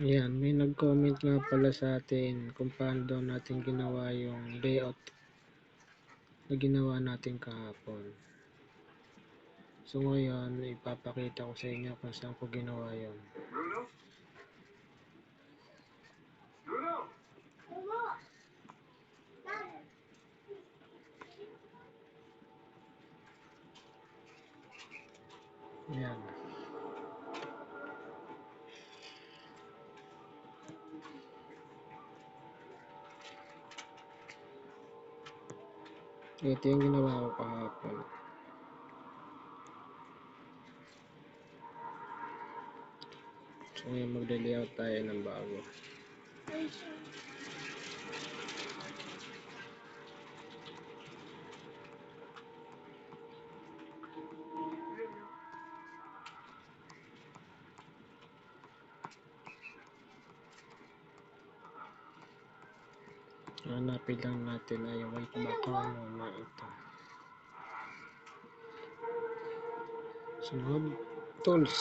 Ayan, may nag-comment nga pala sa atin kung paano daw natin ginawa yung layout na ginawa natin kahapon. So ngayon, ipapakita ko sa inyo kung saan ko ginawa yun. Ayan. Ito yung ginawa ko kahapon. So ngayon magde-layout tayo ng bago. Hanapin lang natin ay yung white background muna ito. Sunod, tools.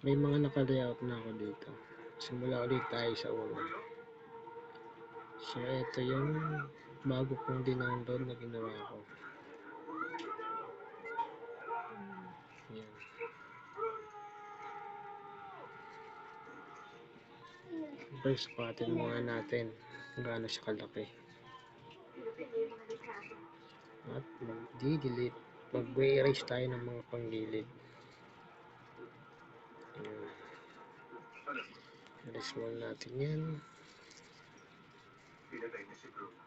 May mga naka-layout na ako dito. Simula ulit tayo sa una. So ito yung bago kong dinownload na ginawa ko. Yan. First, patin muna natin kung gaano siya kalaki. At mag-delete. Mag-erase tayo ng mga panggilid. Erase muna natin yan. Pinatay niya si Bruno.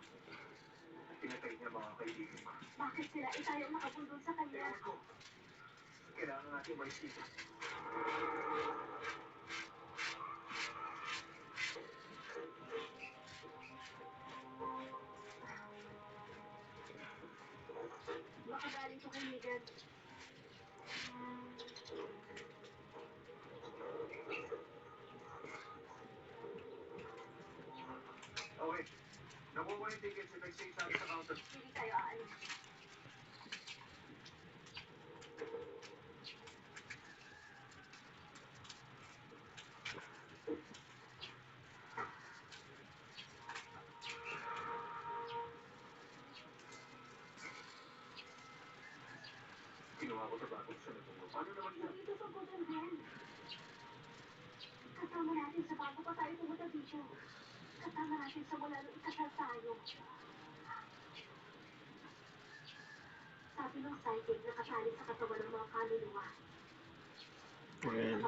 Pinatay niya mga kaibigan ko. Bakit sila tayo makabundol sa kanya? Kailangan natin maisita. Makagaling ko kay Miguel. Okay. Nakuha yung ticket si Pexay sa counter. Hindi tayo aalis. Ginawa ko sa bagong siya na paano naman siya? Hindi ito pagkutan din. Kasama natin sa bago pa tayo pumunta dito. Kasama natin sa mula nung ikasal tayo. Sabi ng psychic na kasali sa katawan ng mga kaluluwa. Ayan.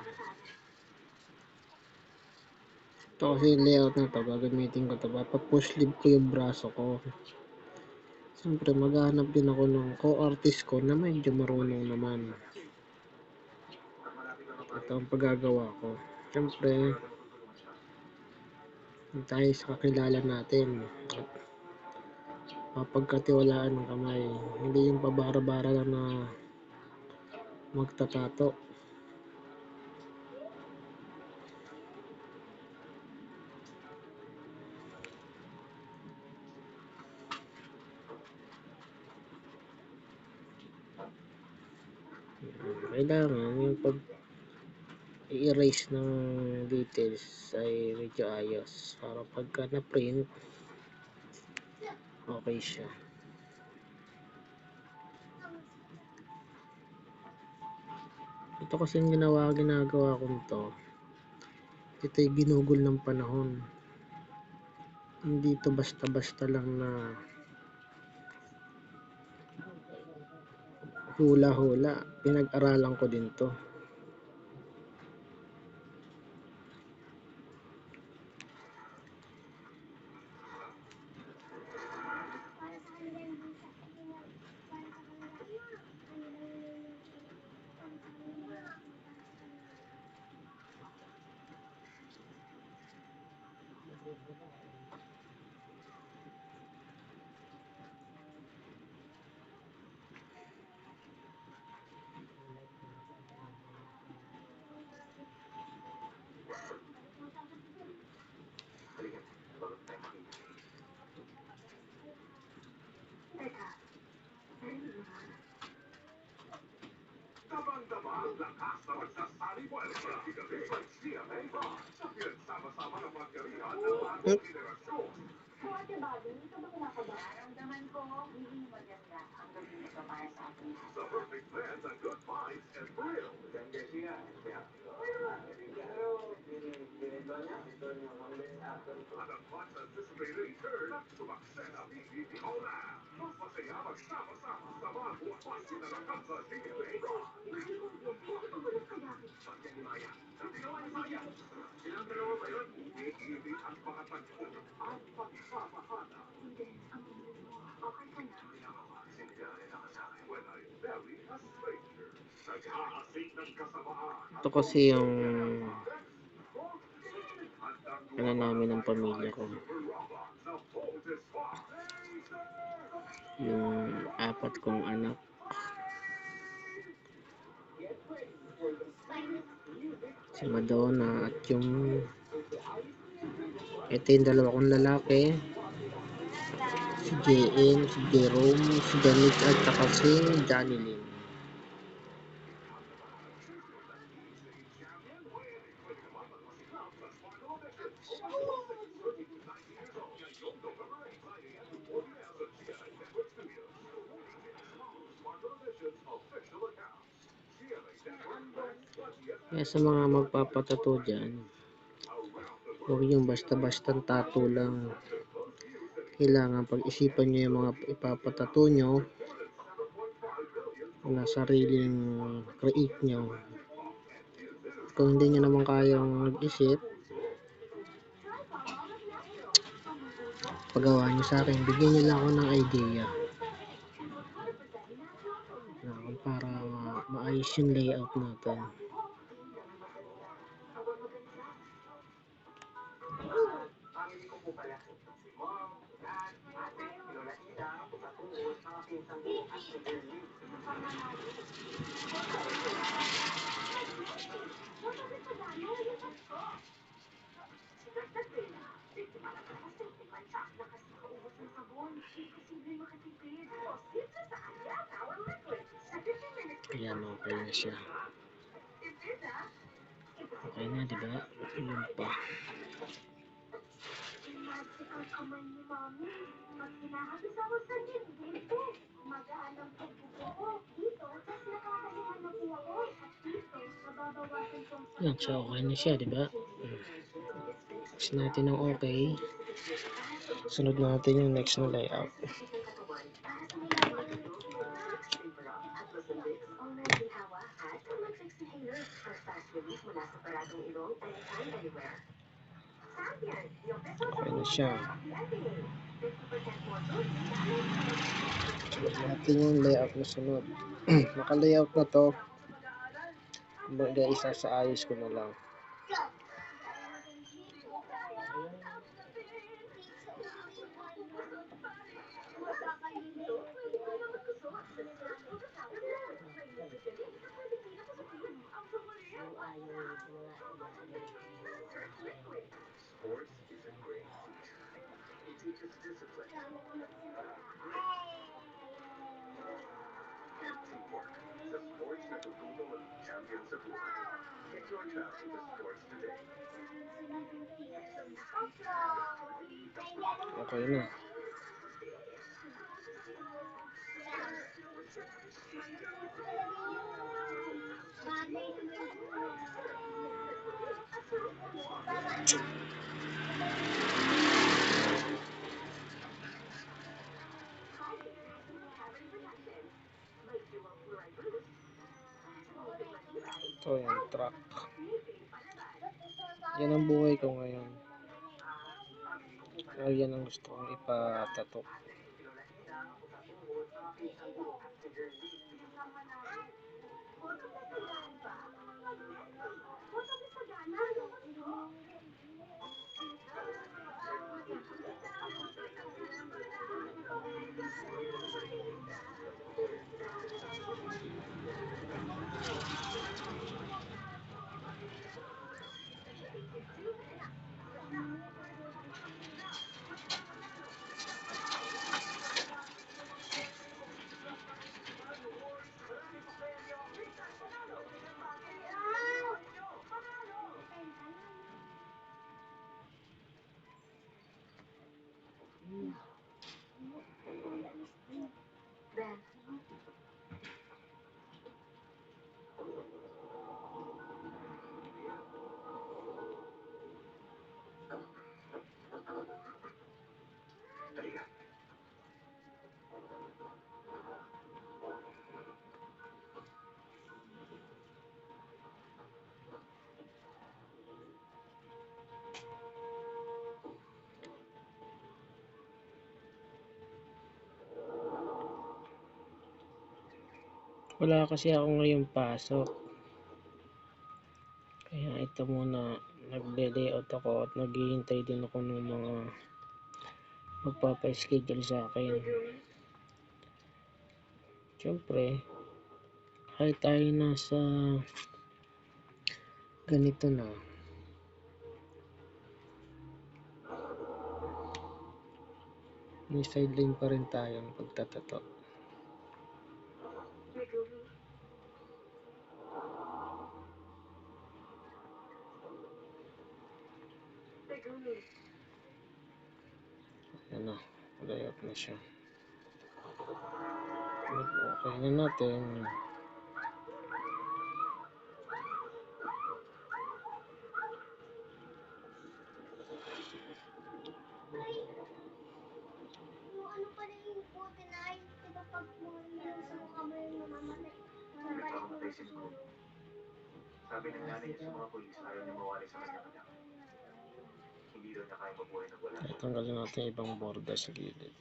Ito kasi yung layout na ito. Gagamitin ko ito. Papush leave ko yung braso ko. Siyempre maghahanap din ako ng co-artist ko na medyo marunong naman. Ito ang paggagawa ko. Siyempre tayo sa kakilala natin at mapagkatiwalaan ng kamay. Hindi yung pabara-bara lang na magtatato. Kailangan yung pag i-erase ng details ay medyo ayos para pagka na-print okay siya. Ito kasi yung ginagawa ko nito. Ito yung ginugol ng panahon. Hindi ito basta-basta lang na hula-hula. Pinag-aralan ko din to. Tabang-taba ang lakas na magsasalo Ate Bobby, hindi ka ba kinakabahan? Nararamdaman ko, hindi maganda ang gabi nito para sa atin. The perfect plan, the good vibes and thrill. Ganda siya. Ganito niya, ito niya, one best actor ko. At ang much anticipated turn at sumaksena PPPO na. Mas masaya magsama-sama sa mga buwas sinalakan sa GMA Rock. Mahal kong Diyos, pinakapagulog ka bakit? Pagka ni Maya. Ang ginawa ni Maya. Silang dalawa ba yun? Umiibig ang mga tagpo at pagmamahana. Hindi, ang ulit mo. Okay ka na? Sinigari na ka sa akin when I marry a stranger. Naghahasik ng kasamaan. Ito kasi yung ano namin ng pamilya ko. Yung apat kong anak. Si Madonna at yung ito yung dalawa kong lalaki. Si JN, si Jerome, si Janik at saka si Johnny Lynn. Kaya sa mga magpapatato dyan, huwag yung basta-bastang tattoo lang. Kailangan pag-isipan nyo yung mga ipapatato nyo na sariling create nyo. Kung hindi nyo naman kayang mag-isip, pagawa nyo sa akin, bigyan nyo lang ako ng idea na para maayos yung layout natin. Family ko po pala. Si Mom, Dad, Ate, Lola Ida, Patuod, mga pinsang ko, at si Girlie. Ayan, okay na siya. Okay na, diba? Yun pa. Magical kamay ni Mami. Pag hinahagis ako sa dibdib ko, magaan ang pagbubo ko. Dito, tas nakakahiya na po ako. At dito, nababawasan kong sa... Yan, so okay na siya, diba? Next natin ng okay. Sunod natin yung next na layout. Okay na siya. Sunod natin yung layout na sunod. Naka-layout na to. Baga isa sa ayos ko na lang. Sports is a great teacher. It teaches discipline and teamwork. Sa sports na tutulong maging champion sa buhay. Get your child into sports today. Okay na. Ito yung truck. Yan ang buhay ko ngayon. Yan ang gusto kong ipatato. Wala kasi ako ngayon pasok. Kaya ito muna, nagle-layout ako at naghihintay din ako ng mga magpapa-schedule sa akin. Siyempre, kahit tayo nasa ganito na, may sideline pa rin tayong pagtatato. Ano, layout na siya. Okay na natin. Ano pala yung puti na ay, diba pag sumuka mo yung mamamatay, balik mo na susunod. Sabi ng nanay niya sa mga pulis, ayaw niya mawali sa kanyang anak. Hindi daw niya kaya mabuhay na wala. Tanggalin natin ibang borda sa gilid.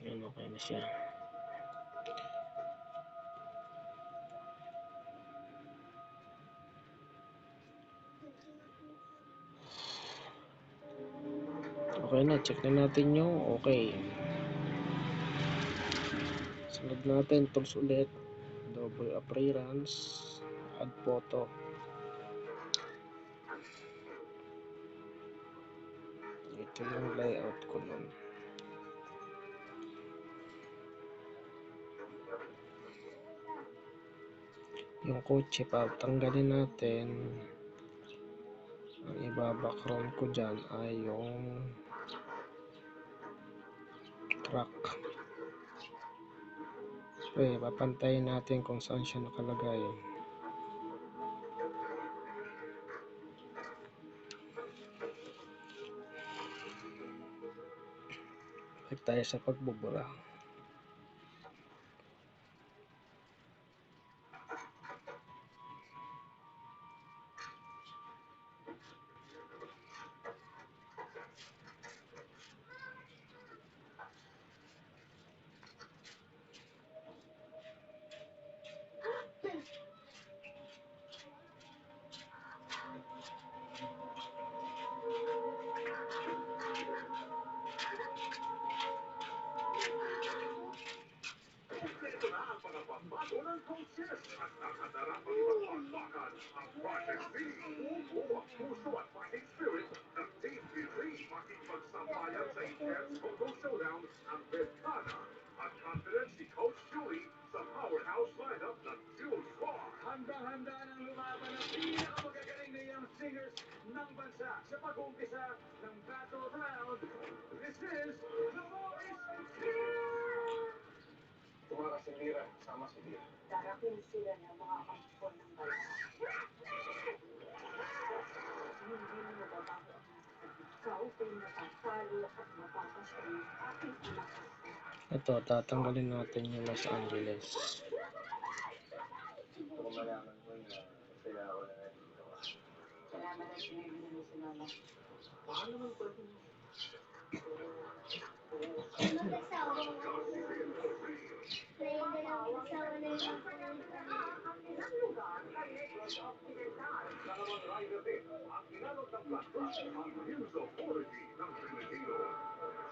Ayan, okay na siya. Okay na, check na natin yung okay. Sunod natin, tools ulit. Double appearance, add photo. Ito yung layout ko nun. Yung kotse pa, tanggalin natin. Ang iba-background ko dyan ay yung truck. Okay, papantayin natin kung saan siya nakalagay. Balik tayo sa pagbubura. Ito na ang mga pambago ng coaches at nakadarap ang ibang pagbakan ang Project C. Buo ang puso at fighting spirit ng Team Pili. Makipagsabayan sa intense photo showdown ang Ventana at confident si Coach Julie sa powerhouse lineup ng Jules Bar. Handang-handa ng lumaban ang pinakamagagaling na young singers ng bansa sa pag-uumpisa ng Battle Round. This is The Voice Kids! Tumakas si Mira, sama si Mira. Darating sila na mga kampon ng bansa. Hindi mo mababago ang nasa ikaw ay matatalo at mapapasya ng aking anak. Ito, tatanggalin natin yung Los Angeles. Salamat at pinibili mo si Lola. Baka naman pwede mo. Mag-asawa mo. Dalawang mag-asawa na yung Ang ilang lugar sa Negros Occidental. Dalawang rider din ang inalok ng Black Rock ang News Authority ng Pilipino.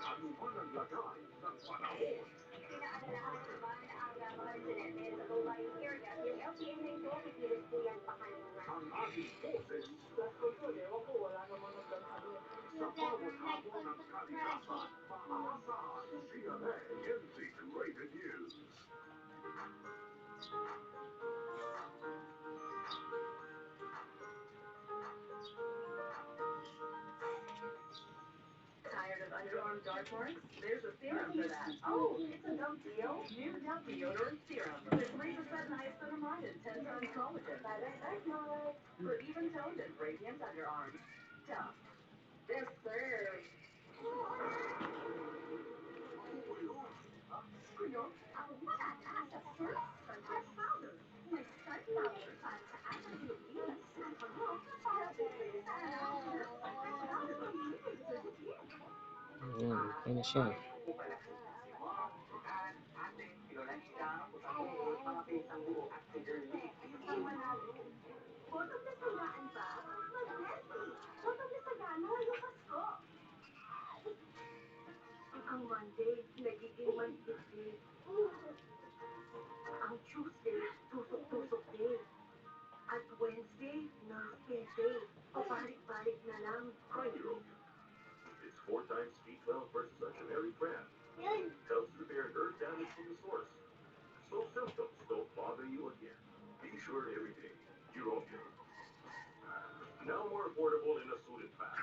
Ano man ang lagay ng panahon. Pinaalalahanan naman ang mga residente sa low-lying areas yung LTO na ito kikilos po yan pakalungan. Ang ating boses Plus control, ewan ko, wala naman nagsasabi. sa bawat hamon ng kalikasan. Maaasahan CNN Integrated News. Tired of underarm dark marks? There's a serum for that. Oh, it's a Dove Deal. New Dove Deodorant Serum. With 3% niacinamide and 10 times collagen. For even-toned and radiant underarms. Dove. This serves. Ako matataas sa first sunset powder. May sun powder para sa ating Pilipinas. Ano? Para sa Ayun na siya. Botong na sagaan ba? Mag-Nestle. Botong na sagana yung Pasko. Ang Monday, nagiging manhid day. Ang Tuesday, tusok-tusok day. At Wednesday, nerve-pain day. Pabalik-balik na lang. It's 4 times B12 versus a generic brand. Helps repair nerve damage from the source. So symptoms don't bother you again. Be sure every day you're okay. Now more affordable in a suited pack.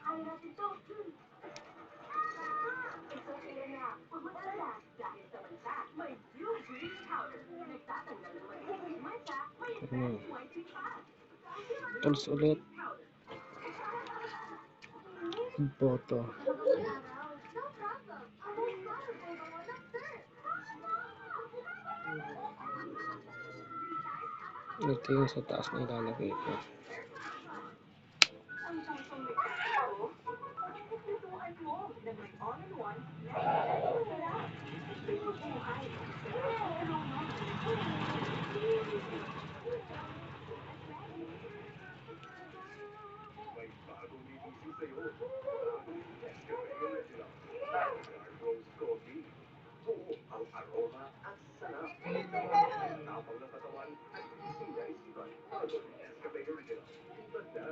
Ay, natin to. Ito sila na. Huwag mag-alala. Dahil sa bansa, may Blue Green Powder. Nagtatanggal ng matinding mancha, may advanced whitening pad. Tools ulit. Boto. No problem. I won't bother for the one up there. Ito yung sa taas na ilalagay ko. Ang pusong may kaso, pagkikituan mo na may all-in-one, next-level sarap. Pinubuhay. May bagong ibisyo sa'yo. Bagong Nescafe Original. Dark Roast Coffee. Buo ang aroma at sarap. Tapang ng katawan at gising na isipan. Bagong Nescafe Original. Iba na.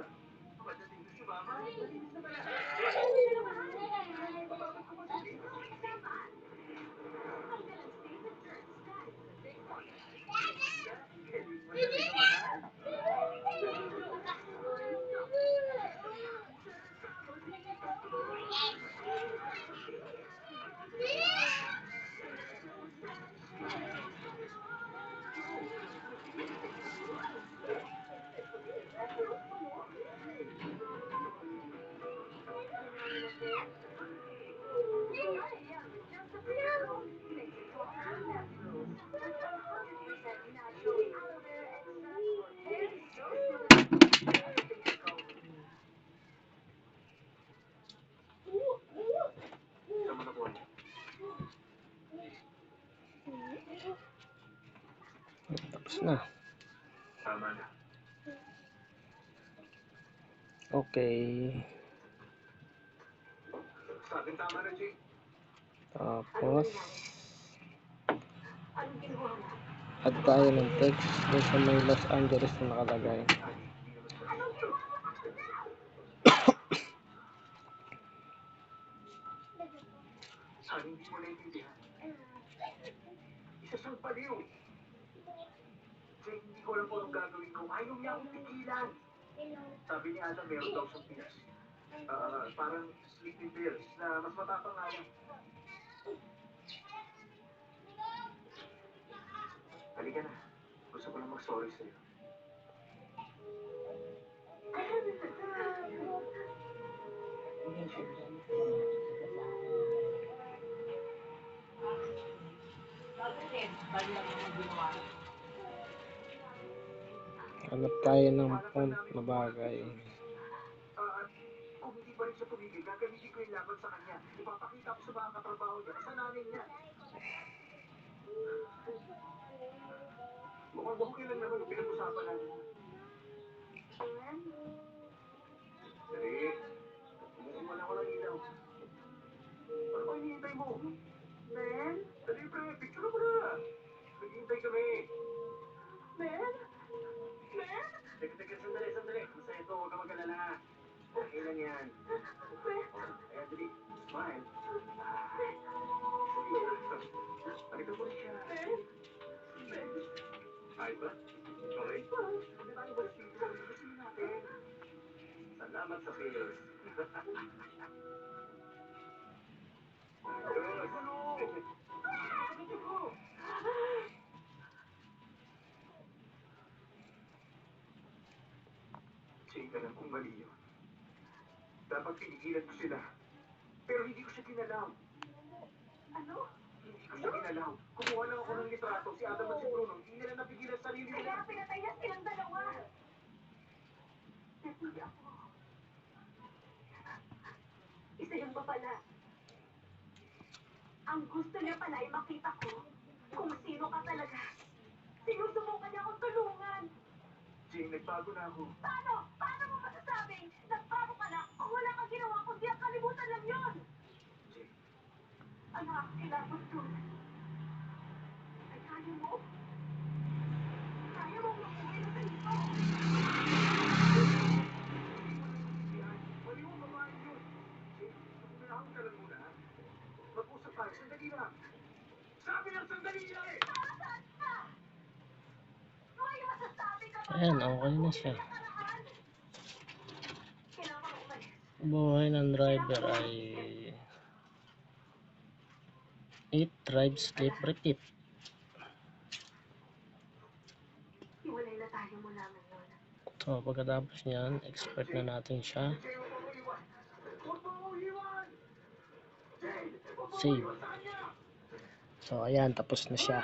Pagdating na si Mama, malinis na pala. Tapos na. Tama na. Okay. Sabing tama na, Jake. Tapos, Anong ginawa mo? add tayo ng text doon sa may Los Angeles na nakalagay. Sana hindi mo naiintindihan. Isa siyang baliw. Jake, hindi ko alam kung anong gagawin ko. Ayaw niya akong pigilan. Sabi ni Adam, meron daw siyang pills. Parang sleeping pills na mas matapang nga yan. Halika na. Gusto ko lang mag-sorry sa'yo. Hanap tayo ng font na bagay. Kung hindi pa rin siya tumigil, gagamitin ko yung laban sa kanya. Ipapakita ko sa mga katrabaho niya, kasalanan niya. Mukhang okay lang naman yung pinag-usapan natin. Dali. Umuuman ako ng ilaw. Ano ba hinihintay mo? Men? Dali, pre. Picture mo na. Naghihintay kami. Men? Men? Teka, sandali. Masaya ito, huwag ka mag-alala. Okay lang yan. Kaya dali, smile. Pakita mo rin siya. Ayos ba? Okay? Hindi tayo ba speaker? Gusto natin. Salamat sa prayers. Jane, alam kong mali yun. Dapat pinigilan ko sila. Pero hindi ko siya kinalaw. Ano? Hindi ko siya kinalaw. Kumuha lang ako ng litrato. Si Adam at si Bruno, hindi nila napigilan sarili nila. Kaya pinatay niya silang dalawa. Hindi ako. Isa yung babala. Ang gusto niya pala ay makita ko kung sino ka talaga. Sinusubukan niya akong tulungan. Jane, nagbago na ako. Paano? Paano mo masasabing nagbago ka na kung wala kang ginawa kundi ang kalimutan lang yun? Jane, Ang nakakakilabot dun ay kaya mo? Kaya mo mabuhay na ganito? mali mo babae yun. Jane, uminahon ka lang muna. Mag-usap tayo, sandali lang. Sabi lang sandali lang eh! Para saan ka? May masasabi ka ba? Ayan, okay na siya. Nakaraan? Kailangan ko umalis. Buhay ng driver ay eat, drive, sleep, repeat. Hiwalay na tayo mula ngayon. So, pagkatapos niyan, expert na natin siya. Jane, huwag mo iwan! Huwag mo iwan! Jane, huwag mo Save. iwan sa kanya! So, ayan, tapos na siya.